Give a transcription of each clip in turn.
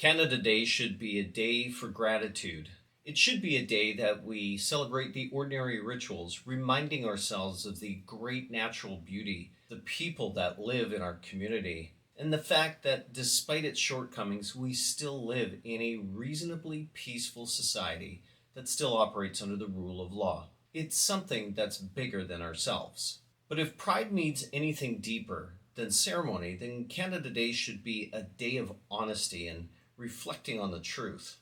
Canada Day should be a day for gratitude. It should be a day that we celebrate the ordinary rituals, reminding ourselves of the great natural beauty, the people that live in our community, and the fact that despite its shortcomings, we still live in a reasonably peaceful society that still operates under the rule of law. It's something that's bigger than ourselves. But if pride means anything deeper than ceremony, then Canada Day should be a day of honesty and reflecting on the truth.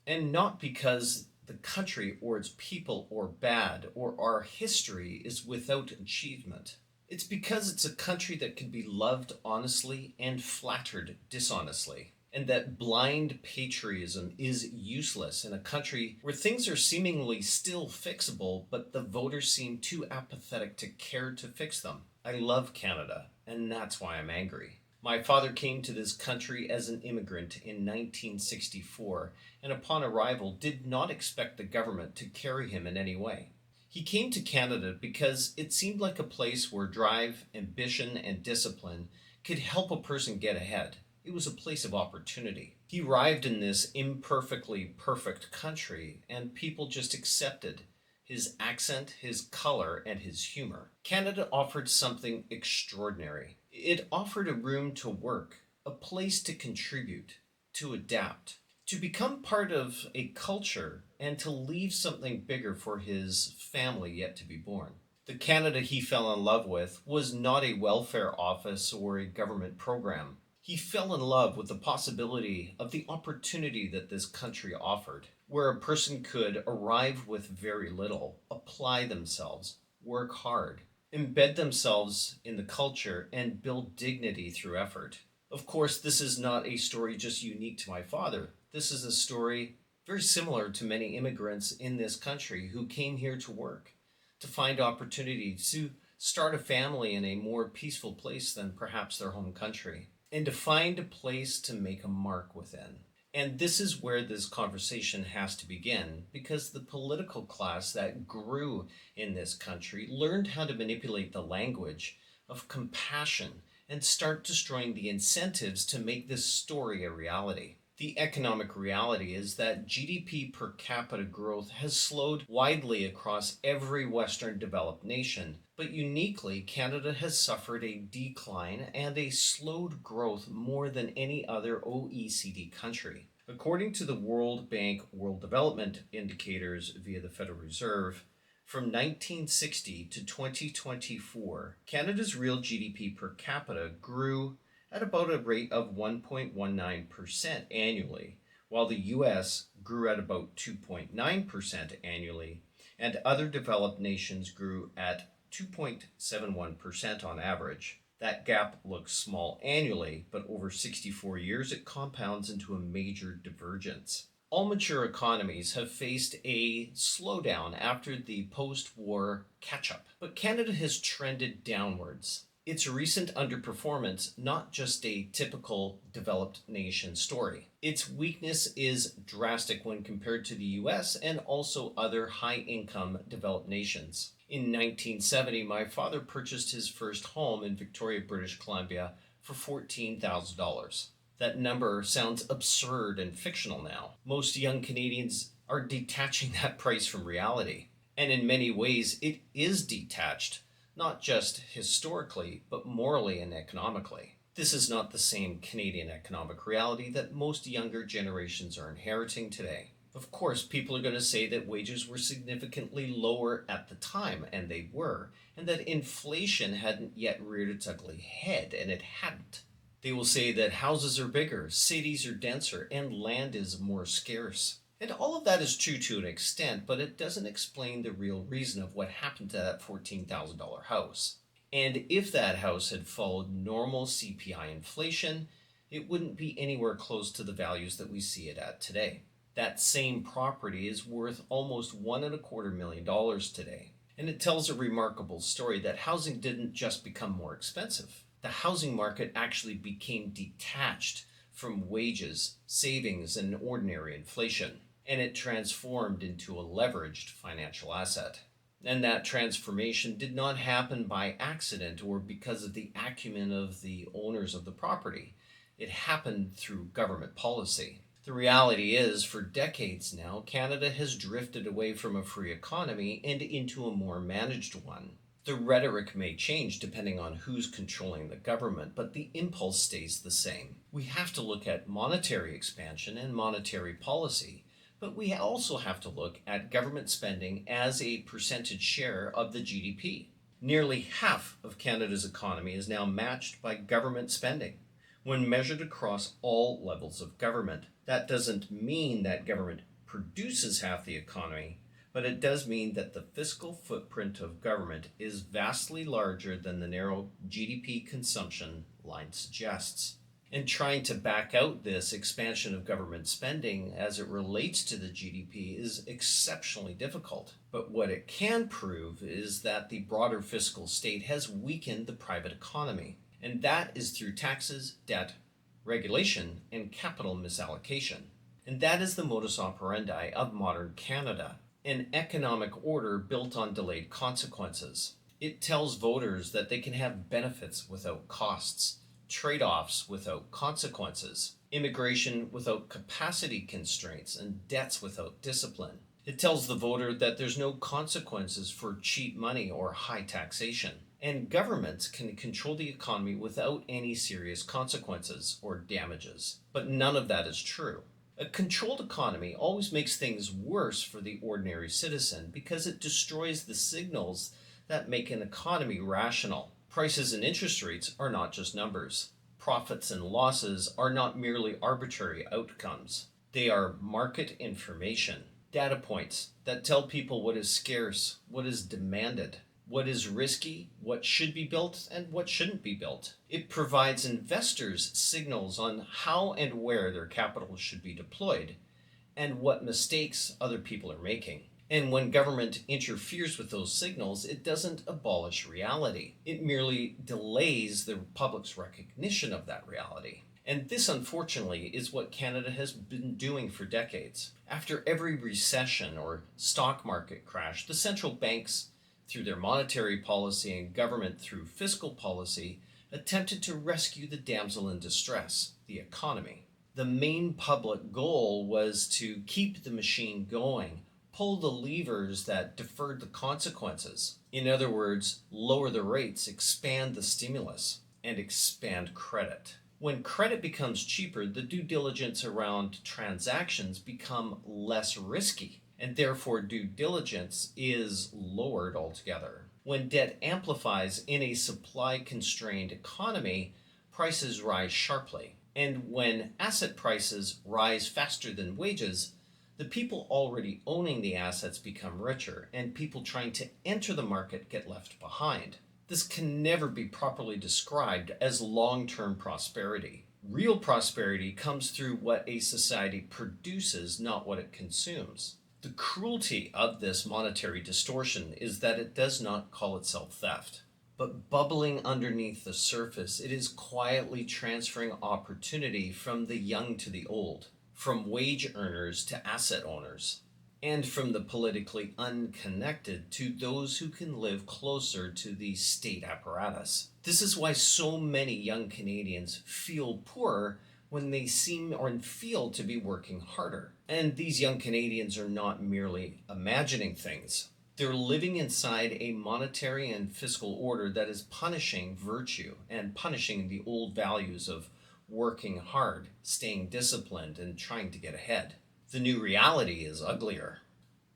And not because the country or its people are bad or our history is without achievement. It's because it's a country that can be loved honestly and flattered dishonestly. And that blind patriotism is useless in a country where things are seemingly still fixable, but the voters seem too apathetic to care to fix them. I love Canada, and that's why I'm angry. My father came to this country as an immigrant in 1964, and upon arrival did not expect the government to carry him in any way. He came to Canada because it seemed like a place where drive, ambition, and discipline could help a person get ahead. It was a place of opportunity. He arrived in this imperfectly perfect country, and people just accepted his accent, his color, and his humor. Canada offered something extraordinary. It offered a room to work, a place to contribute, to adapt, to become part of a culture, and to leave something bigger for his family yet to be born. The Canada he fell in love with was not a welfare office or a government program. He fell in love with the possibility of the opportunity that this country offered, where a person could arrive with very little, apply themselves, work hard, embed themselves in the culture, and build dignity through effort. Of course, this is not a story just unique to my father. This is a story very similar to many immigrants in this country who came here to work, to find opportunities, to start a family in a more peaceful place than perhaps their home country, and to find a place to make a mark within. And this is where this conversation has to begin, because the political class that grew in this country learned how to manipulate the language of compassion and start destroying the incentives to make this story a reality. The economic reality is that GDP per capita growth has slowed widely across every Western developed nation, but uniquely, Canada has suffered a decline and a slowed growth more than any other OECD country. According to the World Bank World Development Indicators via the Federal Reserve, from 1960 to 2024, Canada's real GDP per capita grew at about a rate of 1.19% annually, while the US grew at about 2.9% annually, and other developed nations grew at 2.71% on average. That gap looks small annually, but over 64 years it compounds into a major divergence. All mature economies have faced a slowdown after the post-war catch-up, but Canada has trended downwards. Its recent underperformance not just a typical developed nation story. Its weakness is drastic when compared to the US and also other high-income developed nations. In 1970, my father purchased his first home in Victoria, British Columbia for $14,000. That number sounds absurd and fictional now. Most young Canadians are detaching that price from reality. And in many ways, it is detached, not just historically, but morally and economically. This is not the same Canadian economic reality that most younger generations are inheriting today. Of course, people are going to say that wages were significantly lower at the time, and they were, and that inflation hadn't yet reared its ugly head, and it hadn't. They will say that houses are bigger, cities are denser, and land is more scarce. And all of that is true to an extent, but it doesn't explain the real reason of what happened to that $14,000 house. And if that house had followed normal CPI inflation, it wouldn't be anywhere close to the values that we see it at today. That same property is worth almost $1.25 million today. And it tells a remarkable story that housing didn't just become more expensive. The housing market actually became detached from wages, savings, and ordinary inflation, and it transformed into a leveraged financial asset. And that transformation did not happen by accident or because of the acumen of the owners of the property. It happened through government policy. The reality is, for decades now, Canada has drifted away from a free economy and into a more managed one. The rhetoric may change depending on who's controlling the government, but the impulse stays the same. We have to look at monetary expansion and monetary policy, but we also have to look at government spending as a percentage share of the GDP. Nearly half of Canada's economy is now matched by government spending when measured across all levels of government. That doesn't mean that government produces half the economy, but it does mean that the fiscal footprint of government is vastly larger than the narrow GDP consumption line suggests. And trying to back out this expansion of government spending as it relates to the GDP is exceptionally difficult. But what it can prove is that the broader fiscal state has weakened the private economy, and that is through taxes, debt, regulation, and capital misallocation. And that is the modus operandi of modern Canada, an economic order built on delayed consequences. It tells voters that they can have benefits without costs, trade-offs without consequences, immigration without capacity constraints, and debts without discipline. It tells the voter that there's no consequences for cheap money or high taxation, and governments can control the economy without any serious consequences or damages. But none of that is true. A controlled economy always makes things worse for the ordinary citizen because it destroys the signals that make an economy rational. Prices and interest rates are not just numbers. Profits and losses are not merely arbitrary outcomes. They are market information, data points that tell people what is scarce, what is demanded, what is risky, what should be built, and what shouldn't be built. It provides investors signals on how and where their capital should be deployed, and what mistakes other people are making. And when government interferes with those signals, it doesn't abolish reality. It merely delays the public's recognition of that reality. And this, unfortunately, is what Canada has been doing for decades. After every recession or stock market crash, the central banks, through their monetary policy, and government through fiscal policy, attempted to rescue the damsel in distress, the economy. The main public goal was to keep the machine going, pull the levers that deferred the consequences. In other words, lower the rates, expand the stimulus, and expand credit. When credit becomes cheaper, the due diligence around transactions become less risky, and therefore due diligence is lowered altogether. When debt amplifies in a supply-constrained economy, prices rise sharply. And when asset prices rise faster than wages, the people already owning the assets become richer, and people trying to enter the market get left behind. This can never be properly described as long-term prosperity. Real prosperity comes through what a society produces, not what it consumes. The cruelty of this monetary distortion is that it does not call itself theft. But bubbling underneath the surface, it is quietly transferring opportunity from the young to the old, from wage earners to asset owners, and from the politically unconnected to those who can live closer to the state apparatus. This is why so many young Canadians feel poorer when they seem or feel to be working harder. And these young Canadians are not merely imagining things. They're living inside a monetary and fiscal order that is punishing virtue and punishing the old values of working hard, staying disciplined, and trying to get ahead. The new reality is uglier.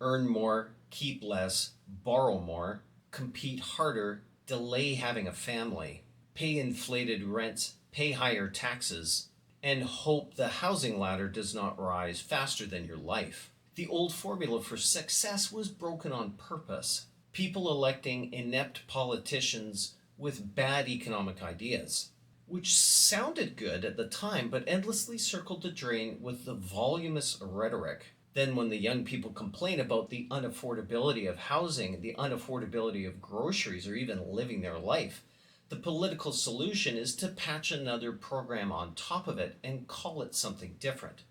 Earn more, keep less, borrow more, compete harder, delay having a family, pay inflated rents, pay higher taxes, and hope the housing ladder does not rise faster than your life. The old formula for success was broken on purpose. People electing inept politicians with bad economic ideas, which sounded good at the time but endlessly circled the drain with the voluminous rhetoric. Then when the young people complain about the unaffordability of housing, the unaffordability of groceries, or even living their life, the political solution is to patch another program on top of it and call it something different.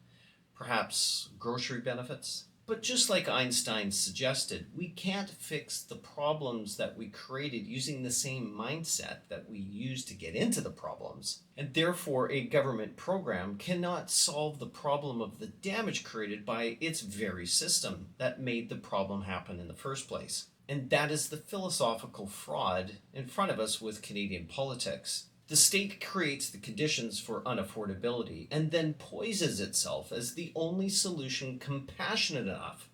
Perhaps grocery benefits? But just like Einstein suggested, we can't fix the problems that we created using the same mindset that we used to get into the problems. And therefore, a government program cannot solve the problem of the damage created by its very system that made the problem happen in the first place. And that is the philosophical fraud in front of us with Canadian politics. The state creates the conditions for unaffordability and then poises itself as the only solution compassionate enough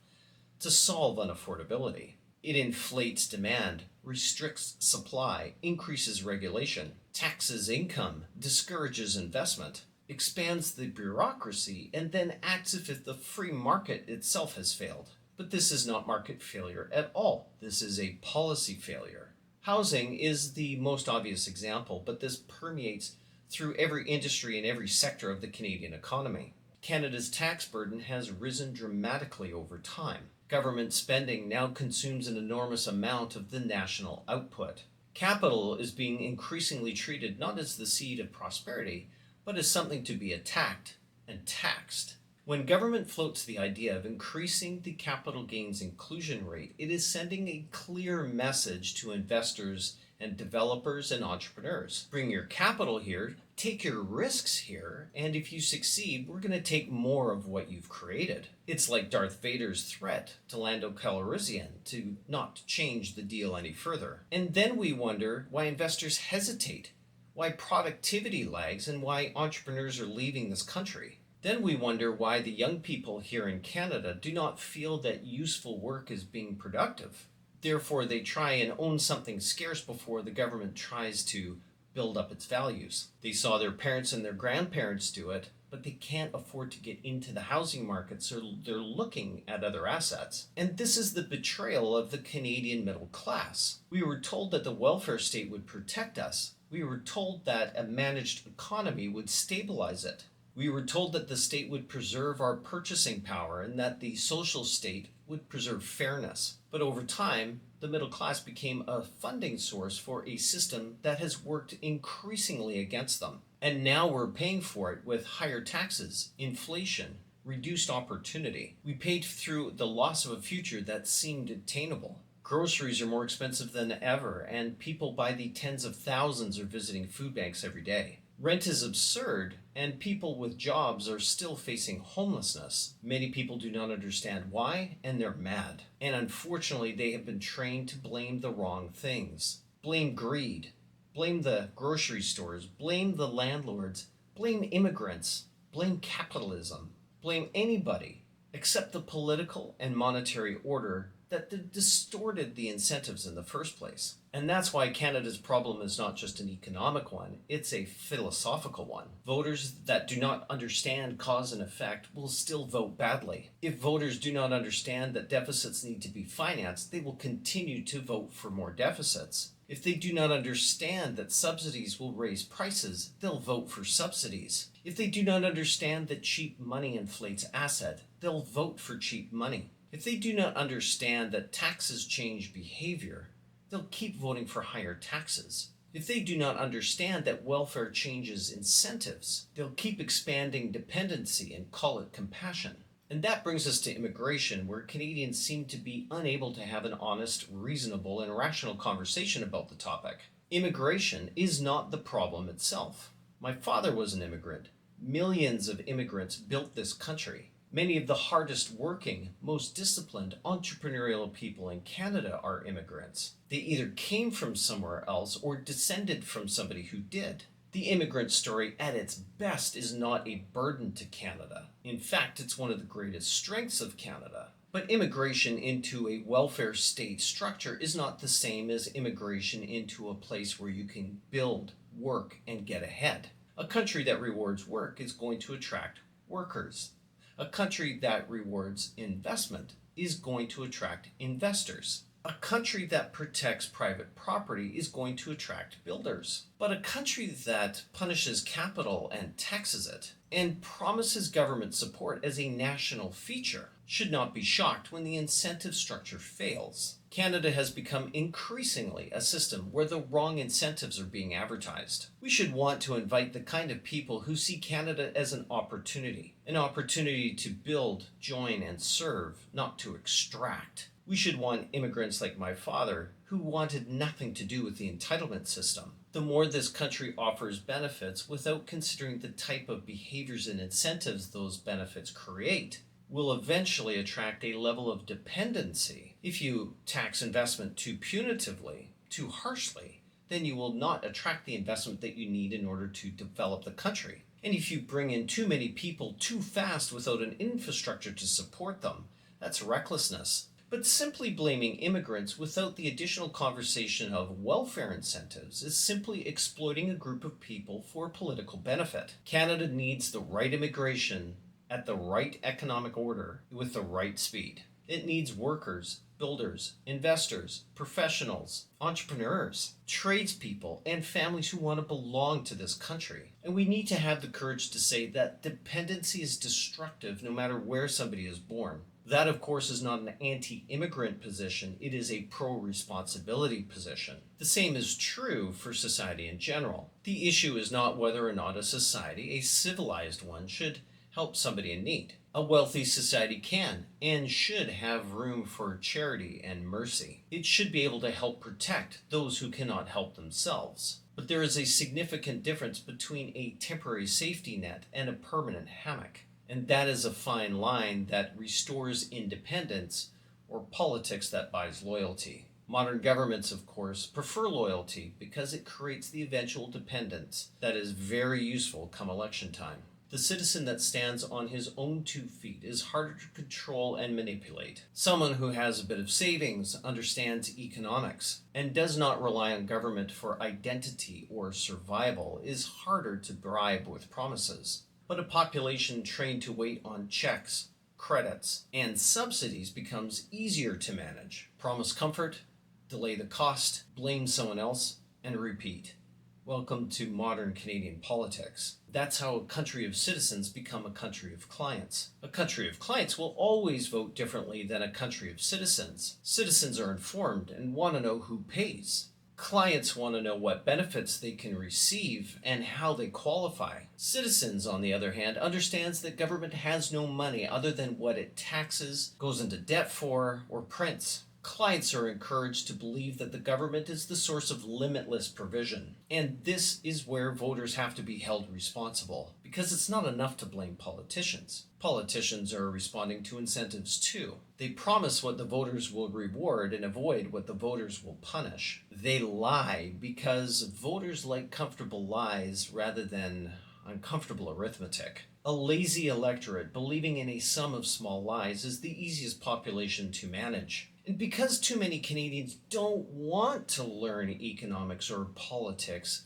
to solve unaffordability. It inflates demand, restricts supply, increases regulation, taxes income, discourages investment, expands the bureaucracy, and then acts as if the free market itself has failed. But this is not market failure at all. This is a policy failure. Housing is the most obvious example, but this permeates through every industry and every sector of the Canadian economy. Canada's tax burden has risen dramatically over time. Government spending now consumes an enormous amount of the national output. Capital is being increasingly treated not as the seed of prosperity, but as something to be attacked and taxed. When government floats the idea of increasing the capital gains inclusion rate, it is sending a clear message to investors and developers and entrepreneurs. Bring your capital here, take your risks here, and if you succeed, we're going to take more of what you've created. It's like Darth Vader's threat to Lando Calrissian to not change the deal any further. And then we wonder why investors hesitate, why productivity lags, and why entrepreneurs are leaving this country. Then we wonder why the young people here in Canada do not feel that useful work is being productive. Therefore, they try and own something scarce before the government tries to build up its values. They saw their parents and their grandparents do it, but they can't afford to get into the housing market, so they're looking at other assets. And this is the betrayal of the Canadian middle class. We were told that the welfare state would protect us. We were told that a managed economy would stabilize it. We were told that the state would preserve our purchasing power and that the social state would preserve fairness. But over time, the middle class became a funding source for a system that has worked increasingly against them. And now we're paying for it with higher taxes, inflation, reduced opportunity. We paid through the loss of a future that seemed attainable. Groceries are more expensive than ever, and people by the tens of thousands are visiting food banks every day. Rent is absurd, and people with jobs are still facing homelessness. Many people do not understand why, and they're mad. And unfortunately, they have been trained to blame the wrong things. Blame greed. Blame the grocery stores. Blame the landlords. Blame immigrants. Blame capitalism. Blame anybody except the political and monetary order that distorted the incentives in the first place. And that's why Canada's problem is not just an economic one, it's a philosophical one. Voters that do not understand cause and effect will still vote badly. If voters do not understand that deficits need to be financed, they will continue to vote for more deficits. If they do not understand that subsidies will raise prices, they'll vote for subsidies. If they do not understand that cheap money inflates asset, they'll vote for cheap money. If they do not understand that taxes change behavior, they'll keep voting for higher taxes. If they do not understand that welfare changes incentives, they'll keep expanding dependency and call it compassion. And that brings us to immigration, where Canadians seem to be unable to have an honest, reasonable, and rational conversation about the topic. Immigration is not the problem itself. My father was an immigrant. Millions of immigrants built this country. Many of the hardest working, most disciplined, entrepreneurial people in Canada are immigrants. They either came from somewhere else or descended from somebody who did. The immigrant story at its best is not a burden to Canada. In fact, it's one of the greatest strengths of Canada. But immigration into a welfare state structure is not the same as immigration into a place where you can build, work, and get ahead. A country that rewards work is going to attract workers. A country that rewards investment is going to attract investors. A country that protects private property is going to attract builders. But a country that punishes capital and taxes it and promises government support as a national feature, should not be shocked when the incentive structure fails. Canada has become increasingly a system where the wrong incentives are being advertised. We should want to invite the kind of people who see Canada as an opportunity to build, join, and serve, not to extract. We should want immigrants like my father, who wanted nothing to do with the entitlement system. The more this country offers benefits without considering the type of behaviors and incentives those benefits create, will eventually attract a level of dependency. If you tax investment too punitively, too harshly, then you will not attract the investment that you need in order to develop the country. And if you bring in too many people too fast without an infrastructure to support them, that's recklessness. But simply blaming immigrants without the additional conversation of welfare incentives is simply exploiting a group of people for political benefit. Canada needs the right immigration at the right economic order with the right speed. It needs workers, builders, investors, professionals, entrepreneurs, tradespeople, and families who want to belong to this country. And we need to have the courage to say that dependency is destructive no matter where somebody is born. That, of course, is not an anti-immigrant position. It is a pro-responsibility position. The same is true for society in general. The issue is not whether or not a society, a civilized one, should help somebody in need. A wealthy society can and should have room for charity and mercy. It should be able to help protect those who cannot help themselves. But there is a significant difference between a temporary safety net and a permanent hammock. And that is a fine line that restores independence or politics that buys loyalty. Modern governments, of course, prefer loyalty because it creates the eventual dependence that is very useful come election time. The citizen that stands on his own 2 feet is harder to control and manipulate. Someone who has a bit of savings, understands economics, and does not rely on government for identity or survival is harder to bribe with promises. But a population trained to wait on checks, credits, and subsidies becomes easier to manage. Promise comfort, delay the cost, blame someone else, and repeat. Welcome to modern Canadian politics. That's how a country of citizens become a country of clients. A country of clients will always vote differently than a country of citizens. Citizens are informed and want to know who pays. Clients want to know what benefits they can receive and how they qualify. Citizens, on the other hand, understands that government has no money other than what it taxes, goes into debt for, or prints. Clients are encouraged to believe that the government is the source of limitless provision. And this is where voters have to be held responsible, because it's not enough to blame politicians. Politicians are responding to incentives too. They promise what the voters will reward and avoid what the voters will punish. They lie because voters like comfortable lies rather than uncomfortable arithmetic. A lazy electorate believing in a sum of small lies is the easiest population to manage. And because too many Canadians don't want to learn economics or politics,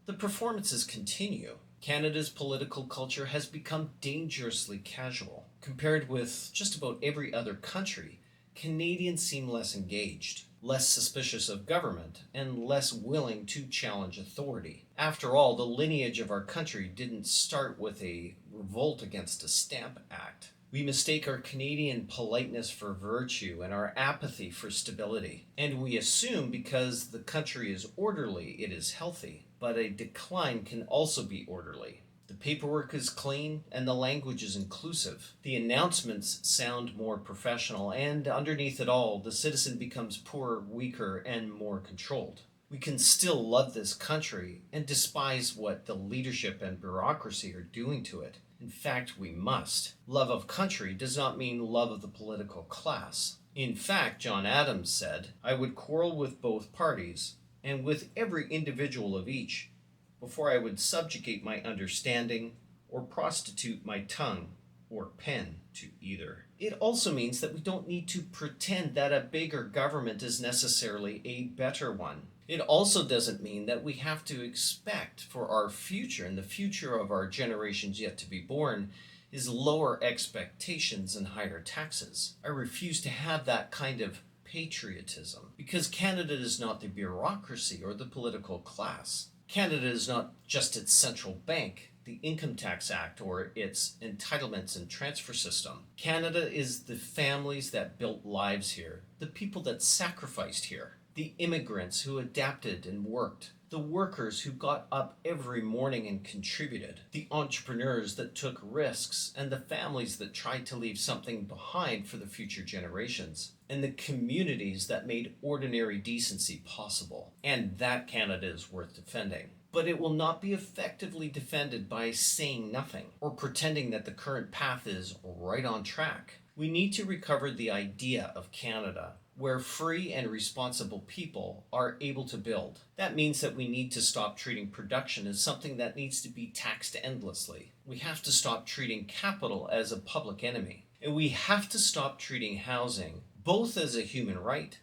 the performances continue. Canada's political culture has become dangerously casual. Compared with just about every other country, Canadians seem less engaged, less suspicious of government, and less willing to challenge authority. After all, the lineage of our country didn't start with a revolt against a Stamp Act. We mistake our Canadian politeness for virtue and our apathy for stability. And we assume because the country is orderly, it is healthy. But a decline can also be orderly. The paperwork is clean and the language is inclusive. The announcements sound more professional, and underneath it all, the citizen becomes poorer, weaker, and more controlled. We can still love this country and despise what the leadership and bureaucracy are doing to it. In fact, we must. Love of country does not mean love of the political class. In fact, John Adams said, "I would quarrel with both parties, and with every individual of each, before I would subjugate my understanding, or prostitute my tongue or pen to either." It also means that we don't need to pretend that a bigger government is necessarily a better one. It also doesn't mean that we have to expect for our future and the future of our generations yet to be born is lower expectations and higher taxes. I refuse to have that kind of patriotism, because Canada is not the bureaucracy or the political class. Canada is not just its central bank. the Income Tax Act or its entitlements and transfer system. Canada is the families that built lives here, the people that sacrificed here, the immigrants who adapted and worked, the workers who got up every morning and contributed, the entrepreneurs that took risks, and the families that tried to leave something behind for the future generations, and the communities that made ordinary decency possible. And that Canada is worth defending. But it will not be effectively defended by saying nothing or pretending that the current path is right on track. We need to recover the idea of Canada, where free and responsible people are able to build. That means that we need to stop treating production as something that needs to be taxed endlessly. We have to stop treating capital as a public enemy. And we have to stop treating housing both as a human right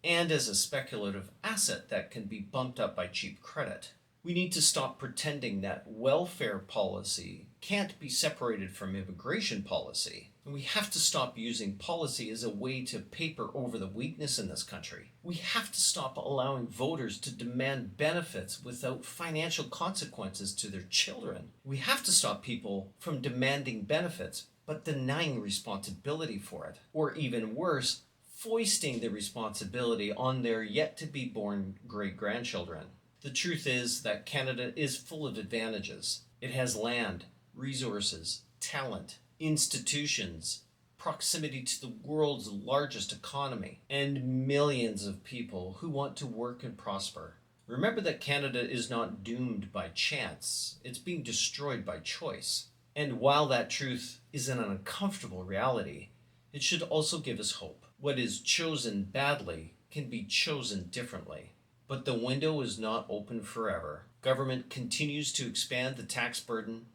and as a speculative asset that can be bumped up by cheap credit. We need to stop pretending that welfare policy can't be separated from immigration policy. And we have to stop using policy as a way to paper over the weakness in this country. We have to stop allowing voters to demand benefits without financial consequences to their children. We have to stop people from demanding benefits but denying responsibility for it. Or even worse, foisting the responsibility on their yet-to-be-born great-grandchildren. The truth is that Canada is full of advantages. It has land, resources, talent, institutions, proximity to the world's largest economy, and millions of people who want to work and prosper. Remember that Canada is not doomed by chance. It's being destroyed by choice. And while that truth is an uncomfortable reality, it should also give us hope. What is chosen badly can be chosen differently. But the window is not open forever. Government continues to expand the tax burden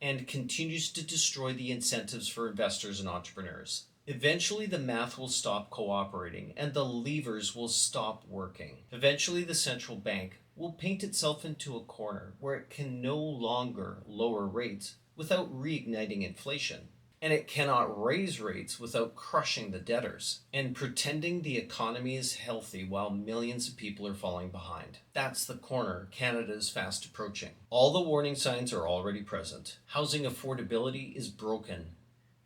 and continues to destroy the incentives for investors and entrepreneurs. Eventually, the math will stop cooperating and the levers will stop working. Eventually, the central bank will paint itself into a corner where it can no longer lower rates without reigniting inflation. And it cannot raise rates without crushing the debtors and pretending the economy is healthy while millions of people are falling behind. That's the corner Canada is fast approaching. All the warning signs are already present. Housing affordability is broken.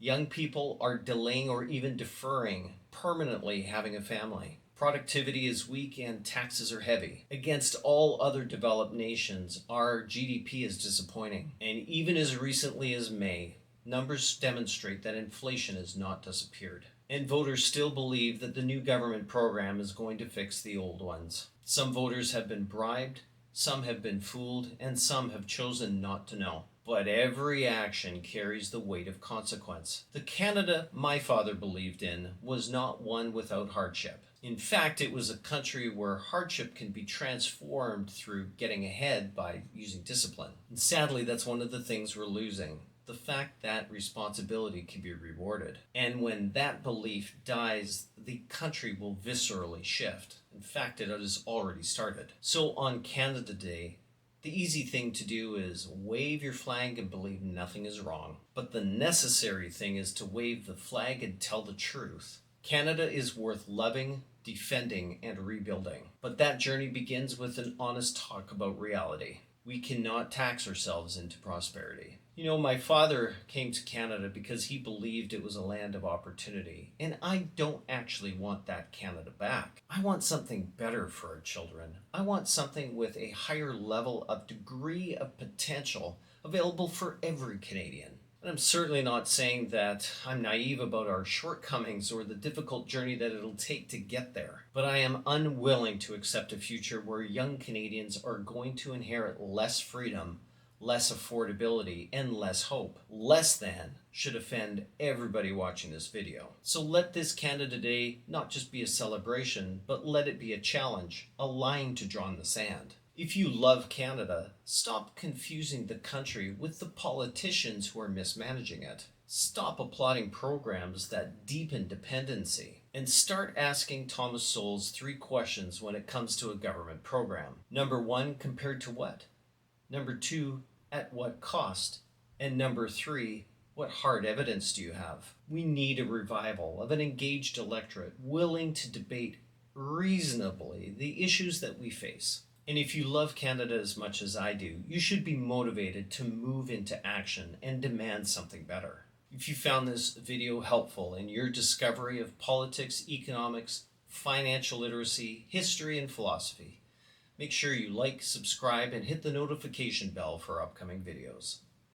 Young people are delaying or even deferring permanently having a family. Productivity is weak and taxes are heavy. Against all other developed nations, our GDP is disappointing. And even as recently as May, numbers demonstrate that inflation has not disappeared. And voters still believe that the new government program is going to fix the old ones. Some voters have been bribed, some have been fooled, and some have chosen not to know. But every action carries the weight of consequence. The Canada my father believed in was not one without hardship. In fact, it was a country where hardship can be transformed through getting ahead by using discipline. And sadly, that's one of the things we're losing. The fact that responsibility can be rewarded. And when that belief dies, the country will viscerally shift. In fact, it has already started. So on Canada Day, the easy thing to do is wave your flag and believe nothing is wrong. But the necessary thing is to wave the flag and tell the truth. Canada is worth loving, defending, and rebuilding. But that journey begins with an honest talk about reality. We cannot tax ourselves into prosperity. You know, my father came to Canada because he believed it was a land of opportunity. And I don't actually want that Canada back. I want something better for our children. I want something with a higher level of degree of potential available for every Canadian. And I'm certainly not saying that I'm naive about our shortcomings or the difficult journey that it'll take to get there. But I am unwilling to accept a future where young Canadians are going to inherit less freedom, less affordability, and less hope. Less than should offend everybody watching this video. So let this Canada Day not just be a celebration, but let it be a challenge, a line to draw in the sand. If you love Canada, stop confusing the country with the politicians who are mismanaging it. Stop applauding programs that deepen dependency. And start asking Thomas Sowell's 3 questions when it comes to a government program. Number 1, compared to what? Number 2, at what cost? And number 3, what hard evidence do you have? We need a revival of an engaged electorate willing to debate reasonably the issues that we face. And if you love Canada as much as I do, you should be motivated to move into action and demand something better. If you found this video helpful in your discovery of politics, economics, financial literacy, history, and philosophy, make sure you like, subscribe, and hit the notification bell for upcoming videos.